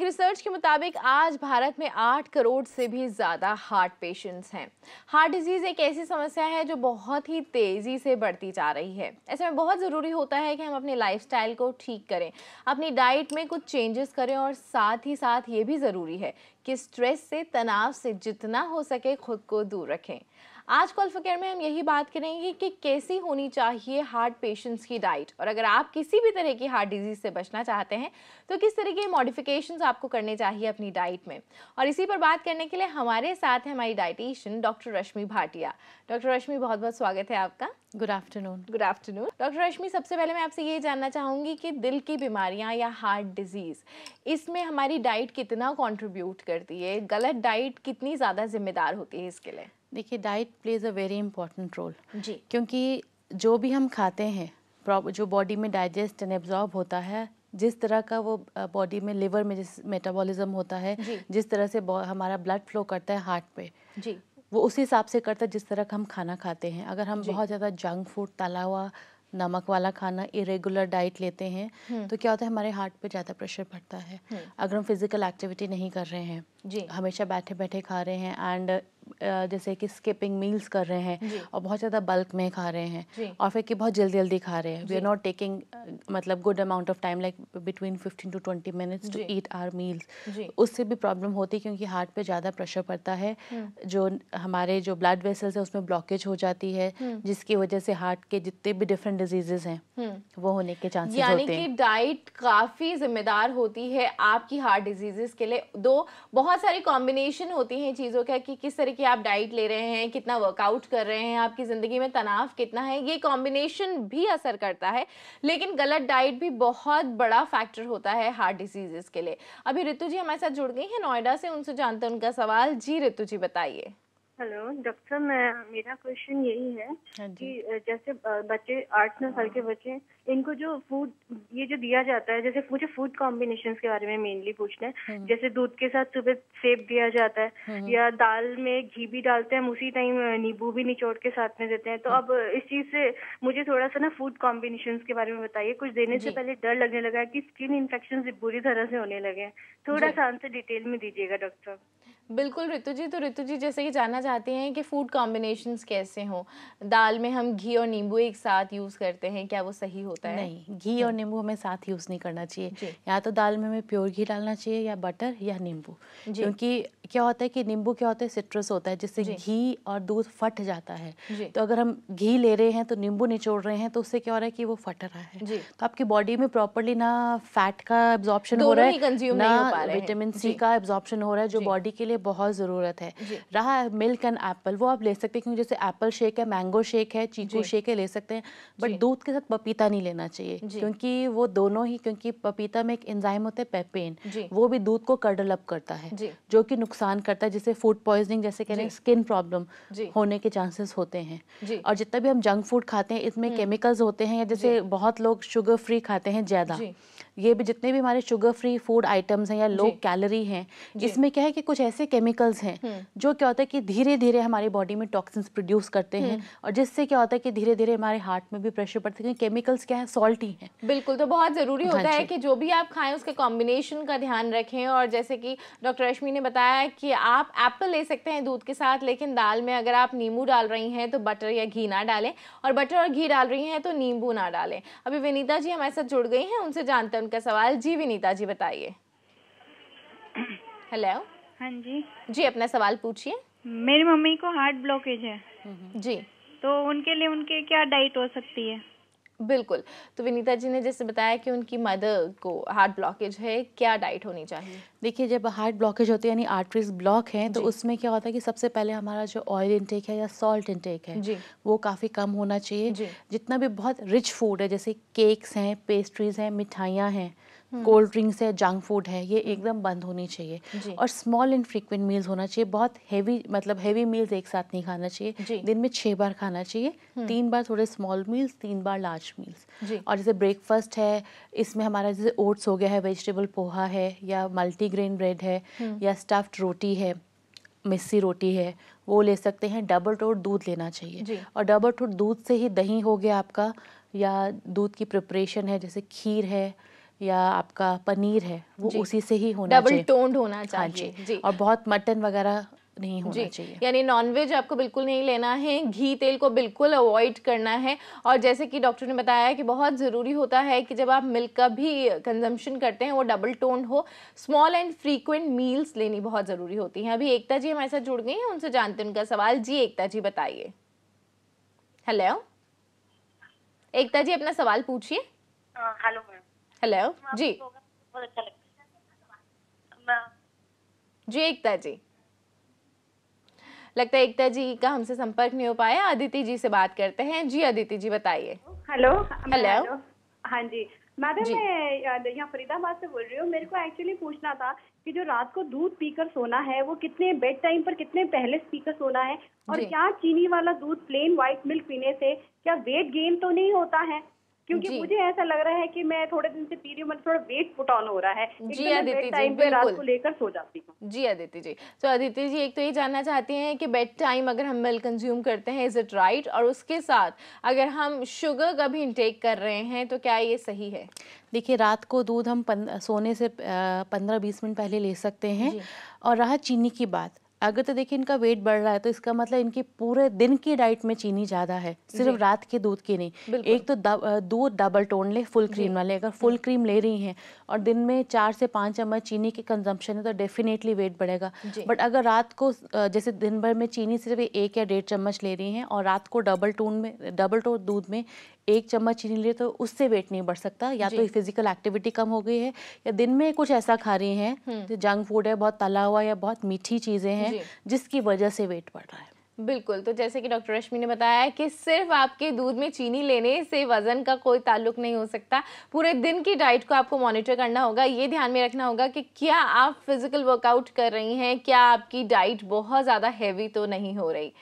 Research के मुताबिक आज भारत में 8 करोड़ से भी ज़्यादा हार्ट पेशेंट्स हैं। हार्ट डिजीज़ एक ऐसी समस्या है जो बहुत ही तेज़ी से बढ़ती जा रही है। ऐसे में बहुत ज़रूरी होता है कि हम अपने लाइफस्टाइल को ठीक करें, अपनी डाइट में कुछ चेंजेस करें और साथ ही साथ ये भी ज़रूरी है कि स्ट्रेस से, तनाव से जितना हो सके खुद को दूर रखें। आज कॉल फॉर केयर में हम यही बात करेंगे कि कैसी होनी चाहिए हार्ट पेशेंट्स की डाइट, और अगर आप किसी भी तरह की हार्ट डिजीज से बचना चाहते हैं तो किस तरह के मॉडिफिकेशंस आपको करने चाहिए अपनी डाइट में। और इसी पर बात करने के लिए हमारे साथ है हमारी dietitian doctor Rashmi Bhatia. Doctor Rashmi, बहुत बहुत स्वागत है आपका। Good afternoon. Good afternoon. Doctor Rashmi, सबसे पहले मैं आपसे ये जानना चाहूँगी कि दिल की बीमारियाँ या हार्ट डिजीज़, इसमें हमारी डाइट कितना कंट्रीब्यूट करती है? गलत डाइट कितनी ज़्यादा जिम्मेदार होती है इसके लिए? देखिए, diet plays a very important role जी। क्योंकि जो भी हम खाते हैं जो बॉडी में डाइजेस्ट एंड एब्जॉर्ब होता है, जिस तरह का वो बॉडी में लिवर में जिस मेटाबॉलिज्म होता है, जिस तरह से हमारा ब्लड फ्लो करता है हार्ट पे, जी, वो उसी हिसाब से करता है जिस तरह का हम खाना खाते हैं। अगर हम बहुत ज़्यादा जंक फूड, तला हुआ, नमक वाला खाना, इरेगुलर डाइट लेते हैं तो क्या होता है, हमारे हार्ट पे ज़्यादा प्रेशर पड़ता है। अगर हम फिजिकल एक्टिविटी नहीं कर रहे हैं, हमेशा बैठे बैठे खा रहे हैं एंड जैसे कि स्किपिंग मील्स कर रहे हैं और बहुत ज़्यादा बल्क में खा रहे हैं और फिर कि बहुत जल्दी जल्दी खा रहे हैं, वी आर नॉट टेकिंग मतलब good amount of time like between 15 to 20 minutes to eat our meals, उससे भी प्रॉब्लम होती है क्योंकि हार्ट पे ज़्यादा प्रेशर पड़ता है। जो हमारे जो ब्लड वेसल्स है उसमें ब्लॉकेज हो जाती है, जिसकी वजह से हार्ट के जितने भी डिफरेंट डिजीजेस हैं वो होने के चांसेस होते हैं। यानी कि डाइट काफ़ी जिम्मेदार होती है आपकी हार्ट डिजीजेस के लिए। दो बहुत सारी कॉम्बिनेशन होती हैं चीज़ों का कि किस तरह की आप डाइट ले रहे हैं, कितना वर्कआउट कर रहे हैं, आपकी ज़िंदगी में तनाव कितना है, ये कॉम्बिनेशन भी असर करता है। लेकिन गलत डाइट भी बहुत बड़ा फैक्टर होता है हार्ट डिजीजेस के लिए। अभी ऋतु जी हमारे साथ जुड़ गई हैं नोएडा से, उनसे जानते हैं उनका सवाल। जी ऋतु जी, बताइए। हेलो डॉक्टर, मेरा क्वेश्चन यही है कि जैसे बच्चे 8-9 साल के बच्चे, इनको जो फूड ये जो दिया जाता है, जैसे मुझे फूड कॉम्बिनेशंस के बारे में मेनली पूछना है। जैसे दूध के साथ सुबह सेब दिया जाता है या दाल में घी भी डालते हैं, हम उसी टाइम नींबू भी निचोड़ के साथ में देते हैं। तो अब इस चीज से मुझे थोड़ा सा ना फूड कॉम्बिनेशंस के बारे में बताइए। कुछ देने से पहले डर लगने लगा है कि स्किन इन्फेक्शन बुरी तरह से होने लगे हैं। थोड़ा सा आंसर डिटेल में दीजिएगा डॉक्टर। बिल्कुल ऋतु जी, तो ऋतु जी जैसे कि जानना चाहते हैं कि फूड कॉम्बिनेशंस कैसे हों। दाल में हम घी और नींबू एक साथ यूज़ करते हैं, क्या वो सही होता है? नहीं, घी और नींबू हमें साथ यूज़ नहीं करना चाहिए। या तो दाल में हमें प्योर घी डालना चाहिए या बटर या नींबू, क्योंकि क्या होता है कि नींबू क्या होता है, सिट्रस होता है, जिससे घी और दूध फट जाता है। तो अगर हम घी ले रहे हैं तो नींबू निचोड़ रहे हैं तो उससे क्या हो रहा है कि वो फट रहा है। तो आपकी बॉडी में प्रॉपरली ना फैट का एब्जॉर्प्शन हो रहा है, ना विटामिन सी का एब्जॉर्प्शन हो रहा है, जो बॉडी के लिए बहुत ज़रूरत है। रहा मिल्क एंड एप्पल, वो आप ले सकते हैं क्योंकि जैसे एप्पल शेक है, मैंगो शेक है, चीकू शेक है, ले सकते हैं। बट दूध के साथ पपीता नहीं लेना चाहिए क्योंकि वो दोनों ही, क्योंकि पपीता में एक एंजाइम होता है पेपेन, वो भी दूध को कर्डल अप करता है जो कि नुकसान करता है, जिससे फूड पॉइजनिंग जैसे कह रहे हैं, स्किन प्रॉब्लम होने के चांसेस होते हैं। और जितना भी हम जंक फूड खाते हैं इसमें केमिकल्स होते हैं, या जैसे बहुत लोग शुगर फ्री खाते हैं ज़्यादा, ये भी जितने भी हमारे शुगर फ्री फूड आइटम्स हैं या लो कैलोरी हैं, इसमें क्या है कि कुछ ऐसे केमिकल्स हैं जो क्या होता है कि धीरे धीरे हमारी बॉडी में टॉक्सिन्स प्रोड्यूस करते हैं, और जिससे क्या होता है कि धीरे धीरे हमारे हार्ट में भी प्रेशर पड़ता है। केमिकल्स क्या है, सॉल्टी हैं। बिल्कुल, तो बहुत ज़रूरी होता है कि जो भी आप खाएं उसके कॉम्बिनेशन का ध्यान रखें। और जैसे कि डॉक्टर रश्मि ने बताया कि आप एप्पल ले सकते हैं दूध के साथ, लेकिन दाल में अगर आप नींबू डाल रही हैं तो बटर या घी ना डालें, और बटर और घी डाल रही हैं तो नींबू ना डालें। अभी विनीता जी हमारे साथ जुड़ गई हैं, उनसे जानते हैं उनका सवाल। जी विनीता जी, बताइए। हेलो। हाँ जी, अपना सवाल पूछिए। मेरी मम्मी को हार्ट ब्लॉकेज है जी, तो उनके लिए उनके क्या डाइट हो सकती है? बिल्कुल, तो विनीता जी ने जैसे बताया कि उनकी मदर को हार्ट ब्लॉकेज है, क्या डाइट होनी चाहिए? देखिए, जब हार्ट ब्लॉकेज होती है यानी आर्टरीज ब्लॉक हैं, तो उसमें क्या होता है कि सबसे पहले हमारा जो ऑयल इंटेक है या सॉल्ट इंटेक है वो काफ़ी कम होना चाहिए। जितना भी बहुत रिच फूड है, जैसे केक्स हैं, पेस्ट्रीज हैं, मिठाइयाँ हैं, कोल्ड ड्रिंक्स है, जंक फूड है, ये एकदम बंद होनी चाहिए। और स्मॉल एंड फ्रीक्वेंट मील्स होना चाहिए। बहुत हेवी, मतलब हेवी मील्स एक साथ नहीं खाना चाहिए। दिन में 6 बार खाना चाहिए, 3 बार थोड़े स्मॉल मील्स, 3 बार लार्ज मील्स। और जैसे ब्रेकफास्ट है, इसमें हमारा जैसे ओट्स हो गया है, वेजिटेबल पोहा है, या मल्टीग्रेन ब्रेड है, या स्टफ्ड रोटी है, मिस्सी रोटी है, वो ले सकते हैं। डबल टोट दूध लेना चाहिए, और डबल टोट दूध से ही दही हो गया आपका, या दूध की प्रिपरेशन है जैसे खीर है, या आपका पनीर है वो उसी से ही होना चाहिए, डबल टोन्ड होना चाहिए। हाँ जी। और बहुत मटन वगैरह नहीं होना चाहिए, यानी नॉनवेज आपको बिल्कुल नहीं लेना है, घी तेल को बिल्कुल अवॉइड करना है। और जैसे कि डॉक्टर ने बताया कि बहुत ज़रूरी होता है कि जब आप मिल्क का भी कंजम्पशन करते हैं वो डबल टोन हो। स्मॉल एंड फ्रीक्वेंट मील्स लेनी बहुत ज़रूरी होती हैं। अभी एकता जी हमारे साथ जुड़ गई हैं, उनसे जानते हैं उनका सवाल। जी एकता जी बताइए। हेलो एकता जी, अपना सवाल पूछिए। Hello ma'am. हेलो जी। बहुत अच्छा लगता है जी एकता जी, लगता है एकता जी का हमसे संपर्क नहीं हो पाया। अदिति जी से बात करते हैं। जी अदिति जी बताइए। Hello hello. हाँ जी मैडम, मैं यहाँ फरीदाबाद से बोल रही हूँ। मेरे को एक्चुअली पूछना था कि जो रात को दूध पीकर सोना है वो कितने बेड टाइम पर कितने पहले पीकर सोना है, और क्या चीनी वाला दूध प्लेन व्हाइट मिल्क पीने से क्या वेट गेन तो नहीं होता है? क्योंकि मुझे ऐसा लग रहा है कि मैं थोड़े दिन से पी रही हूँ, मतलब थोड़ा वेट पुट ऑन हो रहा है। जी अदिति जी, पे रात को लेकर सो जाती हूँ। जी अदिति जी, तो अदिति जी एक तो ये जानना चाहती हैं कि बेड टाइम अगर हम मिल्क कंज्यूम करते हैं इज इट राइट, और उसके साथ अगर हम शुगर का भी इंटेक कर रहे हैं तो क्या ये सही है? देखिए, रात को दूध हम सोने से 15-20 मिनट पहले ले सकते हैं। और रहा चीनी की बात, अगर तो देखिए इनका वेट बढ़ रहा है तो इसका मतलब इनकी पूरे दिन की डाइट में चीनी ज़्यादा है, सिर्फ रात के दूध की नहीं। एक तो दूध डबल टोन ले, फुल क्रीम वाले। अगर फुल क्रीम ले रही हैं और दिन में 4 से 5 चम्मच चीनी की कंजम्पशन है तो डेफिनेटली वेट बढ़ेगा। बट अगर रात को जैसे दिन भर में चीनी सिर्फ 1 या 1.5 चम्मच ले रही हैं और रात को डबल टोन दूध में 1 चम्मच चीनी ले, तो उससे वेट नहीं बढ़ सकता। या तो फिजिकल एक्टिविटी कम हो गई है, या दिन में कुछ ऐसा खा रही हैं जो जंक फूड है, बहुत तला हुआ या बहुत मीठी चीज़ें हैं जिसकी वजह से वेट बढ़ रहा है। बिल्कुल, तो जैसे कि डॉक्टर रश्मि ने बताया कि सिर्फ आपके दूध में चीनी लेने से वजन का कोई ताल्लुक नहीं हो सकता। पूरे दिन की डाइट को आपको मॉनिटर करना होगा। ये ध्यान में रखना होगा कि क्या आप फिजिकल वर्कआउट कर रही हैं, क्या आपकी डाइट बहुत ज़्यादा हैवी तो नहीं हो रही।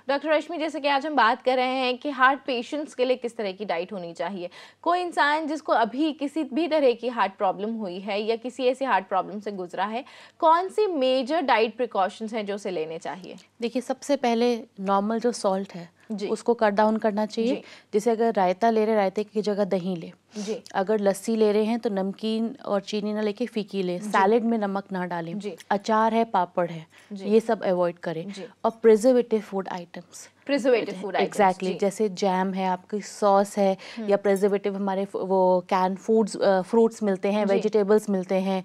डॉक्टर रश्मि, जैसे कि आज हम बात कर रहे हैं कि हार्ट पेशेंट्स के लिए किस तरह की डाइट होनी चाहिए। कोई इंसान जिसको अभी किसी भी तरह की हार्ट प्रॉब्लम हुई है या किसी ऐसी हार्ट प्रॉब्लम से गुजरा है, कौन सी मेजर डाइट प्रिकॉशंस हैं जो उसे लेने चाहिए? देखिए, सबसे पहले नॉर्मल जो सॉल्ट है उसको कट डाउन करना चाहिए। जैसे अगर रायता ले रहे, रायते की जगह दही ले। अगर लस्सी ले रहे हैं तो नमकीन और चीनी ना लेके फीकी ले। सैलेड में नमक ना डालें। अचार है, पापड़ है, ये सब अवॉइड करें। और प्रिजर्वेटिव फूड आइटम्स, एग्जैक्टली, जैसे जैम है, आपकी सॉस है, या प्रिजर्वेटिव हमारे वो कैन फूड्स फ्रूट्स मिलते हैं, वेजिटेबल्स मिलते हैं,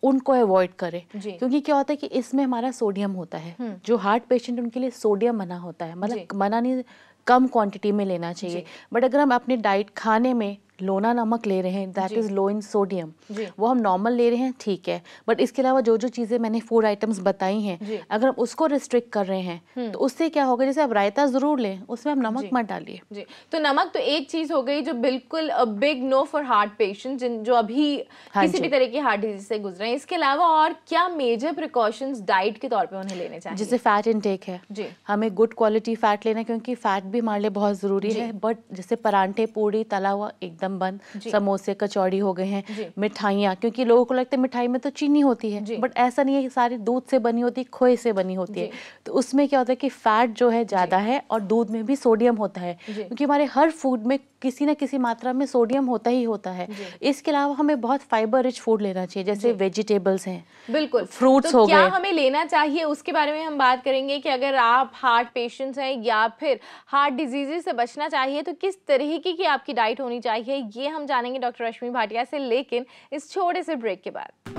उनको अवॉइड करें। क्योंकि क्या होता है कि इसमें हमारा सोडियम होता है। जो हार्ट पेशेंट उनके लिए सोडियम मना होता है, मतलब मना नहीं, कम क्वांटिटी में लेना चाहिए। बट अगर हम अपनी डाइट खाने में लोना नमक ले रहे हैं, that is low in sodium, वो हम नॉर्मल ले रहे हैं, ठीक है। बट इसके अलावा जो जो चीज़ें मैंने फूड आइटम्स बताई हैं, अगर हम उसको रिस्ट्रिक्ट कर रहे हैं तो उससे क्या होगा, जैसे आप रायता जरूर लें, उसमें आप नमक मत डालिए। तो नमक तो एक चीज हो गई जो बिल्कुल big no for heart patient जो अभी किसी भी तरह की हार्ट डिजीज से गुजरे हैं। इसके अलावा और क्या मेजर प्रिकॉशंस डाइट के तौर पे उन्हें लेने चाहिए? जैसे फैट इनटेक है, हमें गुड क्वालिटी फैट लेना है, क्योंकि फैट भी हमारे लिए बहुत जरूरी है। बट जैसे परांठे, पूड़ी, तला हुआ एकदम बंद। समोसे, कचौड़ी हो गए हैं। मिठाइयाँ, क्योंकि लोगों को लगता है मिठाई में तो चीनी होती है, बट ऐसा नहीं है, सारी दूध से बनी होती है, खोए से बनी होती है। तो उसमें क्या होता है कि फैट जो है ज्यादा है, और दूध में भी सोडियम होता है, क्योंकि हमारे हर फूड में किसी न किसी मात्रा में सोडियम होता ही होता है। इसके अलावा हमें बहुत फाइबर रिच फूड लेना चाहिए, जैसे वेजिटेबल्स हैं, बिल्कुल, फ्रूट्स हो गए। क्या हमें लेना चाहिए उसके बारे में हम बात करेंगे कि अगर आप हार्ट पेशेंट्स हैं या फिर हार्ट डिजीजेस से बचना चाहिए तो किस तरीके की आपकी डाइट होनी चाहिए, ये हम जानेंगे डॉक्टर रश्मि भाटिया से, लेकिन इस छोटे से ब्रेक के बाद।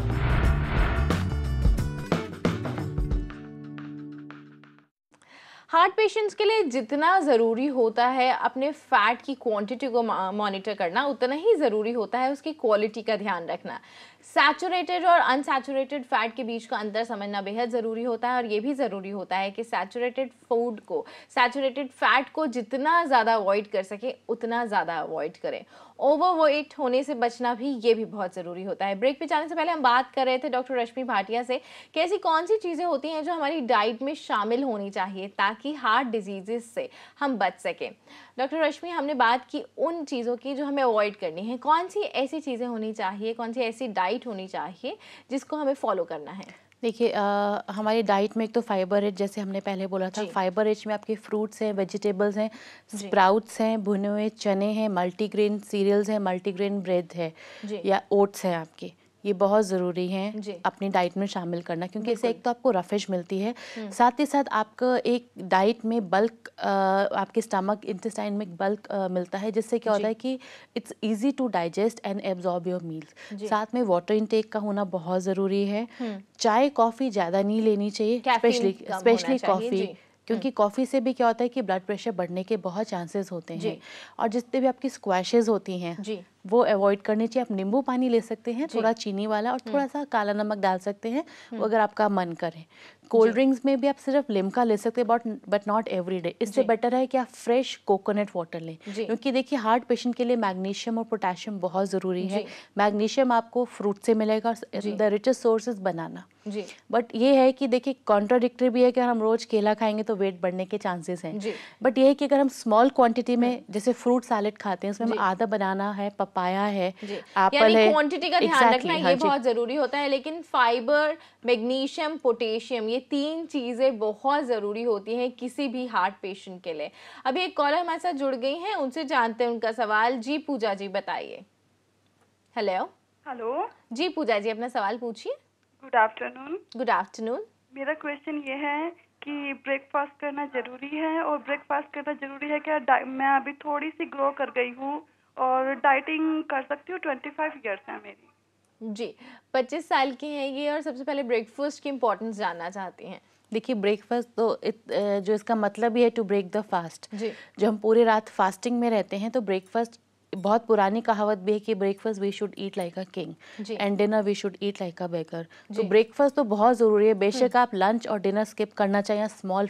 हार्ट पेशेंट्स के लिए जितना ज़रूरी होता है अपने फैट की क्वांटिटी को मॉनिटर करना, उतना ही ज़रूरी होता है उसकी क्वालिटी का ध्यान रखना। सैचुरेटेड और अनसैचुरेटेड फैट के बीच का अंतर समझना बेहद ज़रूरी होता है, और ये भी ज़रूरी होता है कि सैचुरेटेड फूड को, सैचुरेटेड फैट को जितना ज़्यादा अवॉइड कर सके उतना ज़्यादा अवॉइड करें। ओवरवेट होने से बचना भी ये भी बहुत ज़रूरी होता है। ब्रेक पे जाने से पहले हम बात कर रहे थे डॉक्टर रश्मि भाटिया से कि ऐसी कौन सी चीज़ें होती हैं जो हमारी डाइट में शामिल होनी चाहिए ताकि हार्ट डिजीज़ से हम बच सकें। डॉक्टर रश्मि, हमने बात की उन चीज़ों की जो हमें अवॉइड करनी है, कौन सी ऐसी चीज़ें होनी चाहिए, कौन सी ऐसी डाइट होनी चाहिए जिसको हमें फॉलो करना है? देखिए हमारी डाइट में एक तो फाइबर रिच, जैसे हमने पहले बोला था, फाइबर रिच में आपके फ्रूट्स हैं, वेजिटेबल्स हैं, स्प्राउट्स हैं, भुने हुए चने हैं, मल्टीग्रेन सीरियल्स हैं, मल्टीग्रेन ब्रेड है या ओट्स हैं आपके, ये बहुत ज़रूरी हैं अपनी डाइट में शामिल करना, क्योंकि इससे एक तो आपको रफेज मिलती है, साथ ही साथ आपको एक डाइट में बल्क आपके स्टमक इंटेस्टाइन में बल्क मिलता है, जिससे क्या होता है कि it's easy to digest and absorb your meals. साथ में वाटर इनटेक का होना बहुत ज़रूरी है। चाय कॉफ़ी ज़्यादा नहीं लेनी चाहिए, स्पेशली कॉफ़ी, क्योंकि कॉफ़ी से भी क्या होता है कि ब्लड प्रेशर बढ़ने के बहुत चांसेस होते हैं। और जितने भी आपकी स्क्वैशेस होती हैं वो अवॉइड करनी चाहिए। आप नींबू पानी ले सकते हैं, थोड़ा चीनी वाला, और थोड़ा सा काला नमक डाल सकते हैं, वो अगर आपका मन करे। कोल्ड ड्रिंक्स में भी आप सिर्फ लिम्का ले सकते हैं, बट नॉट एवरी डे। इससे बेटर है कि आप फ्रेश कोकोनट वाटर लें, क्योंकि देखिए हार्ट पेशेंट के लिए मैग्नीशियम और पोटेशियम बहुत ज़रूरी है। मैग्नीशियम आपको फ्रूट से मिलेगा, the richest source is banana. But ये है कि देखिए कॉन्ट्राडिक्टरी भी है कि हम रोज केला खाएंगे तो वेट बढ़ने के चांसेस हैं, बट ये है कि अगर हम स्मॉल क्वांटिटी में जैसे फ्रूट सैलेड खाते हैं, उसमें हम आधा बनाना है, पपाया है, एप्पल है, क्वांटिटी का ध्यान रखना ये बहुत जरूरी होता है। लेकिन फाइबर, मैग्नीशियम, पोटेशियम, ये तीन चीजें बहुत जरूरी होती हैं किसी भी हार्ट पेशेंट के लिए। अभी एक कॉलर हमारे साथ जुड़ गई हैं, उनसे जानते हैं उनका सवाल। जी पूजा जी बताइए। हेलो। हेलो जी पूजा जी अपना सवाल पूछिए। Good afternoon. Good afternoon. मेरा क्वेश्चन ये है कि ब्रेकफास्ट करना जरूरी है, और ब्रेकफास्ट करना जरूरी है क्या? मैं अभी थोड़ी सी ग्रो कर गई हूँ और डाइटिंग कर सकती हूँ, 25 इयर्स है मेरी। जी 25 साल की हैं ये, और सबसे पहले ब्रेकफास्ट की इम्पोर्टेंस जानना चाहती हैं। देखिए ब्रेकफास्ट तो जो इसका मतलब ही है टू ब्रेक द फास्ट। जो हम पूरी रात फास्टिंग में रहते हैं, तो ब्रेकफास्ट, बहुत पुरानी कहावत भी है कि breakfast we should eat like a king and dinner we should eat like a beggar. तो ब्रेकफास्ट तो बहुत ज़रूरी है। बेशक आप लंच और डिनर स्किप करना चाहिए, स्मॉल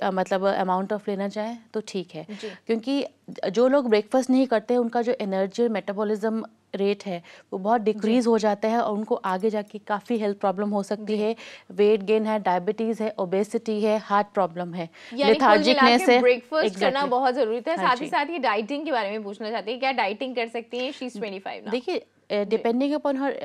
मतलब अमाउंट ऑफ लेना चाहें तो ठीक है, क्योंकि जो लोग ब्रेकफास्ट नहीं करते हैं उनका जो एनर्जी मेटाबॉलिज्म रेट है वो बहुत डिक्रीज हो जाता है, और उनको आगे जाके काफ़ी हेल्थ प्रॉब्लम हो सकती है। वेट गेन है, डायबिटीज़ है, ओबेसिटी है, हार्ट प्रॉब्लम है, लेथार्जिकनेस है। ब्रेकफास्ट करना बहुत जरूरी है। साथ ही साथ ही डाइटिंग के बारे में पूछना चाहती है, क्या डाइटिंग कर सकती हैं? She is 25 now. देखिए डिपेंडिंग अपॉन हर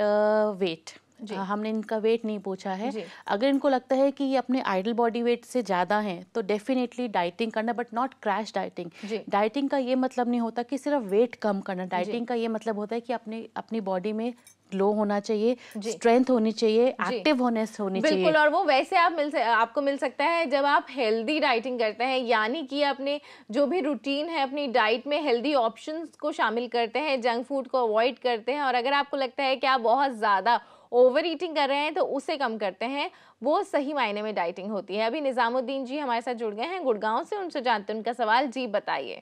वेट, हमने इनका वेट नहीं पूछा है। अगर इनको लगता है कि ये अपने आइडल बॉडी वेट से ज़्यादा हैं तो डेफिनेटली डाइटिंग करना, but not crash dieting. Dieting का ये मतलब नहीं होता कि सिर्फ वेट कम करना। डाइटिंग का ये मतलब होता है कि अपनी बॉडी में ग्लो होना चाहिए, स्ट्रेंथ होनी चाहिए, एक्टिवनेस होनी चाहिए। बिल्कुल, और वो वैसे आपको मिल सकता है जब आप हेल्दी डाइटिंग करते हैं, यानी कि अपने जो भी रूटीन है अपनी डाइट में हेल्दी ऑप्शंस को शामिल करते हैं, जंक फूड को अवॉइड करते हैं, और अगर आपको लगता है कि आप बहुत ज़्यादा ओवर ईटिंग कर रहे हैं तो उसे कम करते हैं, वो सही मायने में डाइटिंग होती है। अभी निजामुद्दीन जी हमारे साथ जुड़ गए हैं गुड़गांव से, उनसे जानते हैं उनका सवाल। जी बताइए।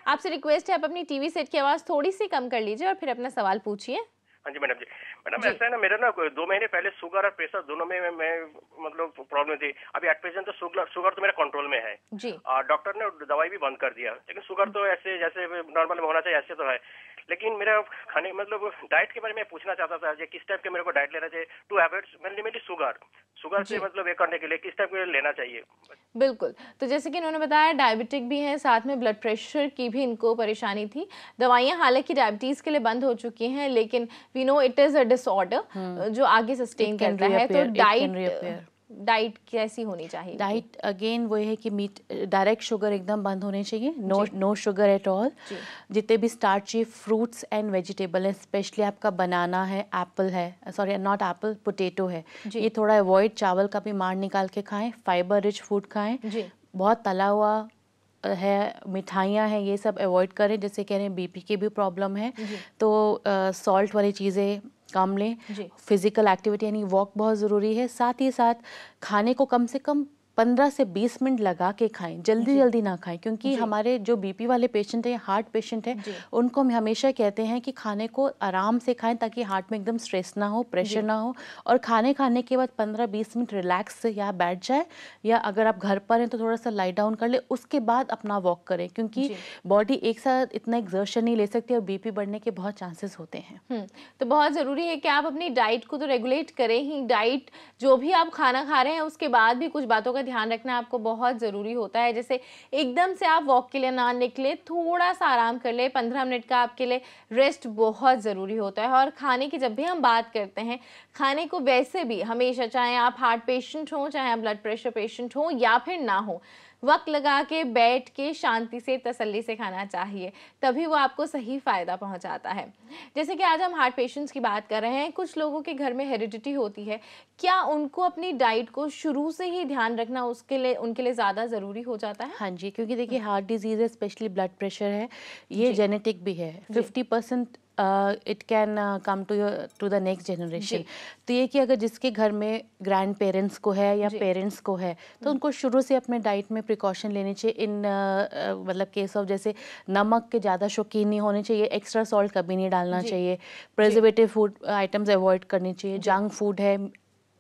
आपसे रिक्वेस्ट है आप अपनी टीवी सेट की आवाज थोड़ी सी कम कर लीजिए और फिर अपना सवाल पूछिए। हाँ जी मैडम जी। मैडम ऐसा है ना, मेरा ना 2 महीने पहले शुगर और प्रेशर दोनों में मैं मतलब प्रॉब्लम थी। अभी एट प्रेजेंट तो शुगर तो मेरा कंट्रोल में है जी। डॉक्टर ने दवाई भी बंद कर दिया, लेकिन शुगर तो ऐसे जैसे नॉर्मल में होना चाहिए ऐसे तो है। लेकिन मेरा खाने मतलब डाइट के बारे में पूछना चाहता था, किस टाइप के मेरे को डाइट लेना चाहिए टू अवॉइड मेनली शुगर से मतलब ये करने के लिए किस टाइप के लेना चाहिए? बिल्कुल, तो जैसे कि इन्होंने बताया डायबिटिक भी है, साथ में ब्लड प्रेशर की भी इनको परेशानी थी। दवाइयां हालांकि डायबिटीज के लिए बंद हो चुकी हैं, लेकिन we know it is a disorder जो आगे सस्टेन करता है। तो डाइट कैसी होनी चाहिए? डाइट अगेन वो है कि मीट डायरेक्ट शुगर एकदम बंद होने चाहिए, नो शुगर एट ऑल। जितने भी स्टार्ची फ्रूट्स एंड वेजिटेबल है, स्पेशली आपका बनाना है, एप्पल है, सॉरी नॉट एप्पल, पोटैटो है, ये थोड़ा अवॉइड। चावल का भी मार निकाल के खाएं, फाइबर रिच फूड खाएं, बहुत तला हुआ है, मिठाइयाँ हैं, ये सब अवॉइड करें। जैसे कह रहे हैं बीपी की भी प्रॉब्लम है तो सॉल्ट वाली चीज़ें कम लें। फिजिकल एक्टिविटी यानी वॉक बहुत ज़रूरी है। साथ ही साथ खाने को कम से कम 15 से 20 मिनट लगा के खाएं, जल्दी ना खाएं, क्योंकि हमारे जो बीपी वाले पेशेंट हैं या हार्ट पेशेंट हैं उनको हम हमेशा कहते हैं कि खाने को आराम से खाएं ताकि हार्ट में एकदम स्ट्रेस ना हो, प्रेशर ना हो, और खाने के बाद 15-20 मिनट रिलैक्स से या बैठ जाए, या अगर आप घर पर हैं तो थोड़ा सा लाई डाउन कर ले, उसके बाद अपना वॉक करें, क्योंकि बॉडी एक साथ इतना एक्सर्शन नहीं ले सकती और बीपी बढ़ने के बहुत चांसेस होते हैं। तो बहुत ज़रूरी है कि आप अपनी डाइट को तो रेगुलेट करें ही। डाइट जो भी आप खाना खा रहे हैं उसके बाद भी कुछ बातों का ध्यान रखना आपको बहुत ज़रूरी होता है। जैसे एकदम से आप वॉक के लिए ना निकले, थोड़ा सा आराम कर ले, 15 मिनट का आपके लिए रेस्ट बहुत ज़रूरी होता है। और खाने की जब भी हम बात करते हैं, खाने को वैसे भी हमेशा, चाहे आप हार्ट पेशेंट हो, चाहे आप ब्लड प्रेशर पेशेंट हो या फिर ना हो, वक्त लगा के बैठ के शांति से तसल्ली से खाना चाहिए, तभी वो आपको सही फ़ायदा पहुंचाता है। जैसे कि आज हम हार्ट पेशेंट्स की बात कर रहे हैं, कुछ लोगों के घर में हेरिडिटी होती है, क्या उनको अपनी डाइट को शुरू से ही ध्यान रखना उनके लिए ज़्यादा ज़रूरी हो जाता है? हाँ जी, क्योंकि देखिए हार्ट डिजीज़ है, स्पेशली ब्लड प्रेशर है, ये जेनेटिक भी है। 50% it can come to the next generation. तो ये कि अगर जिसके घर में ग्रैंड पेरेंट्स को है या पेरेंट्स को है, तो उनको शुरू से अपने डाइट में प्रिकॉशन लेनी चाहिए। इन मतलब केस ऑफ जैसे नमक के ज़्यादा शौकीन नहीं होने चाहिए, एक्स्ट्रा सॉल्ट कभी नहीं डालना चाहिए, प्रिजर्वेटिव फूड आइटम्स अवॉइड करनी चाहिए, जंक फूड है,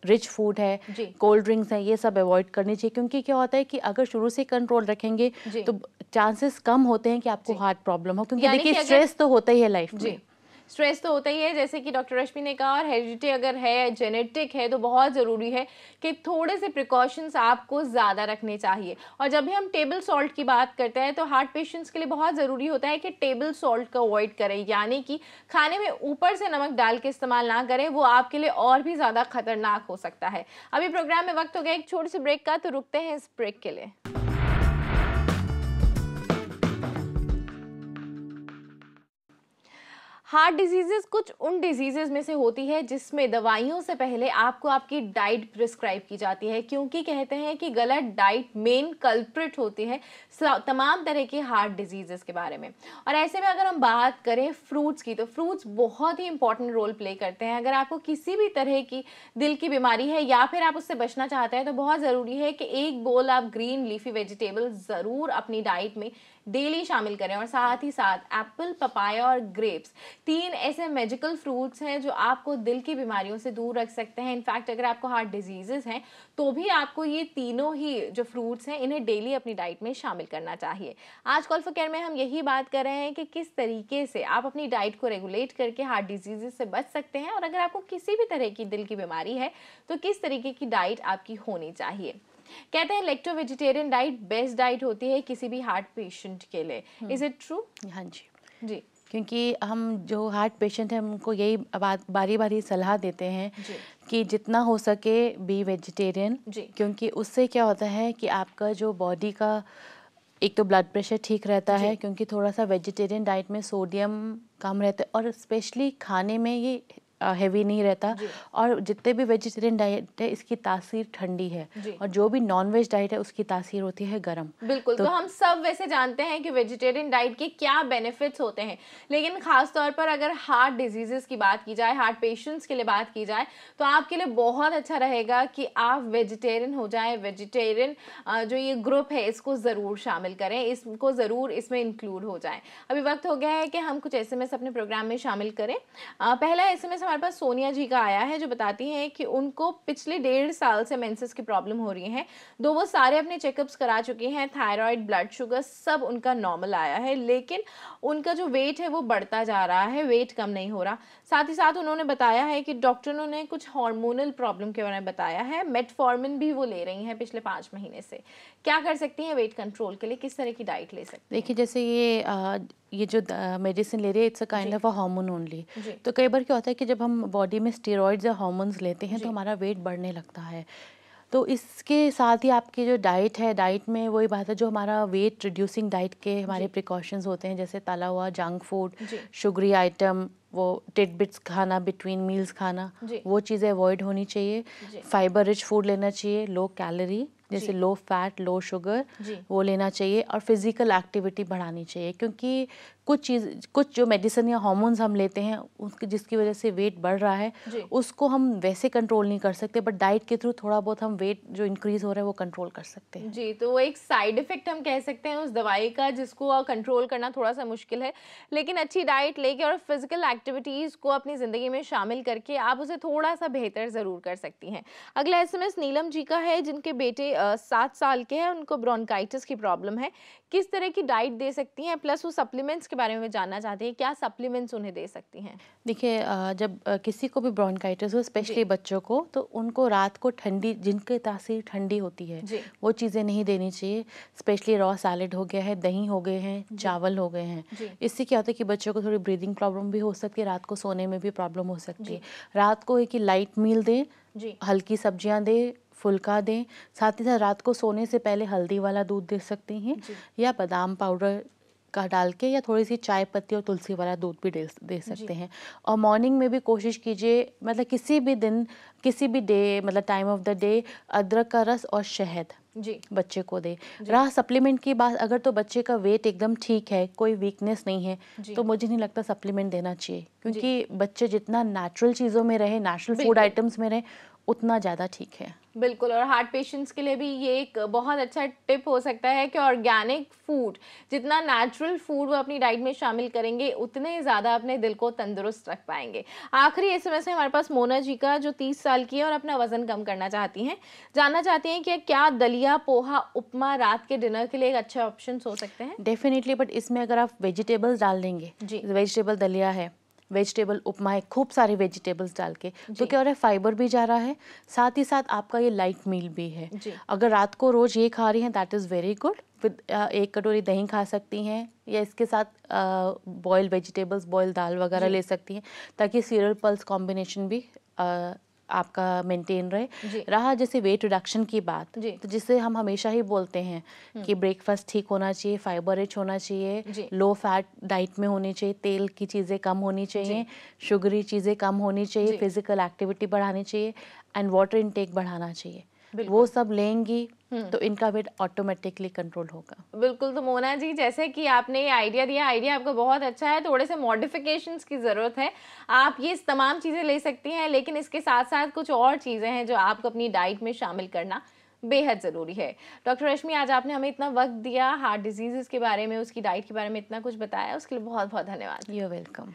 रिच फूड है, कोल्ड ड्रिंक्स है, ये सब अवॉइड करनी चाहिए। क्योंकि क्या होता है कि अगर शुरू से कंट्रोल रखेंगे तो चांसेस कम होते हैं कि आपको हार्ट प्रॉब्लम हो, क्योंकि देखिए स्ट्रेस तो होता ही है लाइफ में। स्ट्रेस तो होता ही है, जैसे कि डॉक्टर रश्मि ने कहा, और हेरिडिटी अगर है, जेनेटिक है, तो बहुत ज़रूरी है कि थोड़े से प्रिकॉशंस आपको ज़्यादा रखने चाहिए। और जब भी हम टेबल सॉल्ट की बात करते हैं, तो हार्ट पेशेंट्स के लिए बहुत ज़रूरी होता है कि टेबल सॉल्ट का अवॉइड करें, यानी कि खाने में ऊपर से नमक डाल के इस्तेमाल ना करें, वो आपके लिए और भी ज़्यादा खतरनाक हो सकता है। अभी प्रोग्राम में वक्त हो गया एक छोटे से ब्रेक का, तो रुकते हैं इस ब्रेक के लिए। हार्ट डिजीजेस कुछ उन डिजीजेस में से होती है जिसमें दवाइयों से पहले आपको आपकी डाइट प्रिस्क्राइब की जाती है, क्योंकि कहते हैं कि गलत डाइट मेन कल्प्रिट होती है तमाम तरह के हार्ट डिजीजेस के बारे में। और ऐसे में अगर हम बात करें फ्रूट्स की, तो फ्रूट्स बहुत ही इंपॉर्टेंट रोल प्ले करते हैं। अगर आपको किसी भी तरह की दिल की बीमारी है या फिर आप उससे बचना चाहते हैं, तो बहुत ज़रूरी है कि एक बोल आप ग्रीन लीफी वेजिटेबल ज़रूर अपनी डाइट में डेली शामिल करें। और साथ ही साथ एप्पल, पपाया और ग्रेप्स, 3 ऐसे मैजिकल फ्रूट्स हैं जो आपको दिल की बीमारियों से दूर रख सकते हैं। इनफैक्ट अगर आपको हार्ट डिजीजेस हैं तो भी आपको ये तीनों ही जो फ्रूट्स हैं, इन्हें डेली अपनी डाइट में शामिल करना चाहिए। आज कॉल फॉर केयर में हम यही बात कर रहे हैं कि किस तरीके से आप अपनी डाइट को रेगुलेट करके हार्ट डिजीजेस से बच सकते हैं, और अगर आपको किसी भी तरह की दिल की बीमारी है तो किस तरीके की डाइट आपकी होनी चाहिए। कहते हैं lacto vegetarian diet best diet होती है किसी भी हार्ट पेशेंट के लिए। Is it true? हाँ जी जी, क्योंकि हम जो हार्ट पेशेंट हैं उनको यही बात बारी बारी सलाह देते हैं कि जितना हो सके बी वेजिटेरियन, क्योंकि उससे क्या होता है कि आपका जो बॉडी का एक तो ब्लड प्रेशर ठीक रहता है, क्योंकि थोड़ा सा वेजिटेरियन डाइट में सोडियम कम रहता है, और स्पेशली खाने में ये हेवी नहीं रहता। और जितने भी वेजिटेरियन डाइट है इसकी तासीर ठंडी है, और जो भी नॉन वेज डाइट है उसकी तासीर होती है गर्म। बिल्कुल। तो हम सब वैसे जानते हैं कि वेजिटेरियन डाइट के क्या बेनिफिट्स होते हैं, लेकिन खास तौर पर अगर हार्ट डिजीजेस की बात की जाए, हार्ट पेशेंट्स के लिए बात की जाए, तो आपके लिए बहुत अच्छा रहेगा कि आप वेजिटेरियन हो जाएं। वेजिटेरियन जो ये ग्रुप है इसको ज़रूर शामिल करें, इसको ज़रूर इसमें इंक्लूड हो जाएं। अभी वक्त हो गया है कि हम कुछ SMS अपने प्रोग्राम में शामिल करें। पहला SMS हमारे पास सोनिया जी का आया है, जो बताती हैं कि उनको पिछले 1.5 साल से मेंसेस की प्रॉब्लम हो रही है। दो वो सारे अपने चेकअप्स करा चुकी हैं, थायराइड, ब्लड शुगर सब उनका नॉर्मल आया है, लेकिन उनका जो वेट है वो बढ़ता जा रहा है, वेट कम नहीं हो रहा। साथ ही साथ उन्होंने बताया है कि डॉक्टर ने कुछ हार्मोनल प्रॉब्लम के बारे में बताया है, मेटफॉर्मिन भी वो ले रही हैं पिछले 5 महीने से। क्या कर सकती हैं वेट कंट्रोल के लिए, किस तरह की डाइट ले सकती हैं? देखिए जैसे ये जो मेडिसिन ले रही है it's a kind of a hormone only. तो कई बार क्या होता है कि जब हम बॉडी में स्टेरॉइड्स या हार्मोन्स लेते हैं तो हमारा वेट बढ़ने लगता है। तो इसके साथ ही आपकी जो डाइट है, डाइट में वही बात है जो हमारा वेट रिड्यूसिंग डाइट के हमारे प्रिकॉशंस होते हैं, जैसे तला हुआ जंक फूड, शुगरी आइटम, वो टिडबिट्स खाना, बिटवीन मील्स खाना, वो चीज़ें अवॉइड होनी चाहिए। फाइबर रिच फूड लेना चाहिए, लो कैलोरी, जैसे लो फैट, लो शुगर, वो लेना चाहिए। और फिजिकल एक्टिविटी बढ़ानी चाहिए, क्योंकि कुछ जो मेडिसिन या हार्मोन्स हम लेते हैं उसकी जिसकी वजह से वेट बढ़ रहा है उसको हम वैसे कंट्रोल नहीं कर सकते, बट डाइट के थ्रू थोड़ा बहुत हम वेट जो इंक्रीज हो रहा है वो कंट्रोल कर सकते हैं। जी, तो वो एक साइड इफेक्ट हम कह सकते हैं उस दवाई का, जिसको कंट्रोल करना थोड़ा सा मुश्किल है, लेकिन अच्छी डाइट लेके और फिजिकल एक्टिविटीज़ को अपनी ज़िंदगी में शामिल करके आप उसे थोड़ा सा बेहतर ज़रूर कर सकती हैं। अगला SMS नीलम जी का है, जिनके बेटे 7 साल के हैं, उनको ब्रोंकाइटिस की प्रॉब्लम है। किस तरह की डाइट दे सकती हैं, प्लस वो सप्लीमेंट्स के बारे में जानना चाहते हैं, क्या सप्लीमेंट्स उन्हें दे सकती हैं? देखिए, जब किसी को भी ब्रोंकाइटिस हो, स्पेशली बच्चों को, तो उनको रात को ठंडी, जिनकी तासीर ठंडी होती है, वो चीज़ें नहीं देनी चाहिए। स्पेशली रॉ सैलेड हो गया है, दही हो गए हैं, चावल हो गए हैं। इससे क्या होता है कि बच्चों को थोड़ी ब्रीदिंग प्रॉब्लम भी हो सकती है, रात को सोने में भी प्रॉब्लम हो सकती है। रात को एक लाइट मील दें, हल्की सब्जियां दें, फुल्का दें। साथ ही साथ रात को सोने से पहले हल्दी वाला दूध दे सकती हैं, या बादाम पाउडर का डाल के, या थोड़ी सी चाय पत्ती और तुलसी वाला दूध भी दे सकते हैं। और मॉर्निंग में भी कोशिश कीजिए, मतलब किसी भी दिन, किसी भी डे, मतलब टाइम ऑफ द डे, अदरक का रस और शहद बच्चे को दे। रहा सप्लीमेंट की बात, अगर तो बच्चे का वेट एकदम ठीक है, कोई वीकनेस नहीं है, तो मुझे नहीं लगता सप्लीमेंट देना चाहिए, क्योंकि बच्चे जितना नेचुरल चीज़ों में रहे, नेचुरल फूड आइटम्स में रहे, उतना ज़्यादा ठीक है। बिल्कुल, और हार्ट पेशेंट्स के लिए भी ये एक बहुत अच्छा टिप हो सकता है कि ऑर्गेनिक फूड, जितना नेचुरल फूड वो अपनी डाइट में शामिल करेंगे, उतने ज़्यादा अपने दिल को तंदुरुस्त रख पाएंगे। आखिरी SMS है हमारे पास मोना जी का, जो 30 साल की है और अपना वजन कम करना चाहती हैं। जानना चाहती हैं कि क्या दलिया, पोहा, उपमा रात के डिनर के लिए एक अच्छे ऑप्शन हो सकते हैं? डेफिनेटली, बट इसमें अगर आप वेजिटेबल्स डाल देंगे, वेजिटेबल दलिया है, वेजिटेबल उपमा है, खूब सारे वेजिटेबल्स डाल के, तो क्या हो रहा है, फाइबर भी जा रहा है, साथ ही साथ आपका ये लाइट मील भी है। अगर रात को रोज ये खा रही हैं, that is very good. With 1 कटोरी दही खा सकती हैं, या इसके साथ बॉयल वेजिटेबल्स, बॉयल दाल वगैरह ले सकती हैं, ताकि सीरियल पल्स कॉम्बिनेशन भी आपका मेंटेन रहे। रहा जैसे वेट रिडक्शन की बात, तो जिसे हम हमेशा ही बोलते हैं कि ब्रेकफास्ट ठीक होना चाहिए, फाइबर रिच होना चाहिए, लो फैट डाइट में होनी चाहिए, तेल की चीज़ें कम होनी चाहिए, शुगरी चीज़ें कम होनी चाहिए, फिजिकल एक्टिविटी बढ़ानी चाहिए, एंड वाटर इनटेक बढ़ाना चाहिए। वो सब लेंगी तो इनका वेट ऑटोमेटिकली कंट्रोल होगा। बिल्कुल, तो मोना जी, जैसे कि आपने ये आइडिया दिया, आइडिया आपका बहुत अच्छा है, थोड़े से मॉडिफिकेशंस की ज़रूरत है। आप ये तमाम चीज़ें ले सकती हैं, लेकिन इसके साथ साथ कुछ और चीज़ें हैं जो आपको अपनी डाइट में शामिल करना बेहद ज़रूरी है। डॉक्टर रश्मि, आज आपने हमें इतना वक्त दिया, हार्ट डिजीज़ के बारे में, उसकी डाइट के बारे में इतना कुछ बताया, उसके लिए बहुत बहुत धन्यवाद। You are welcome.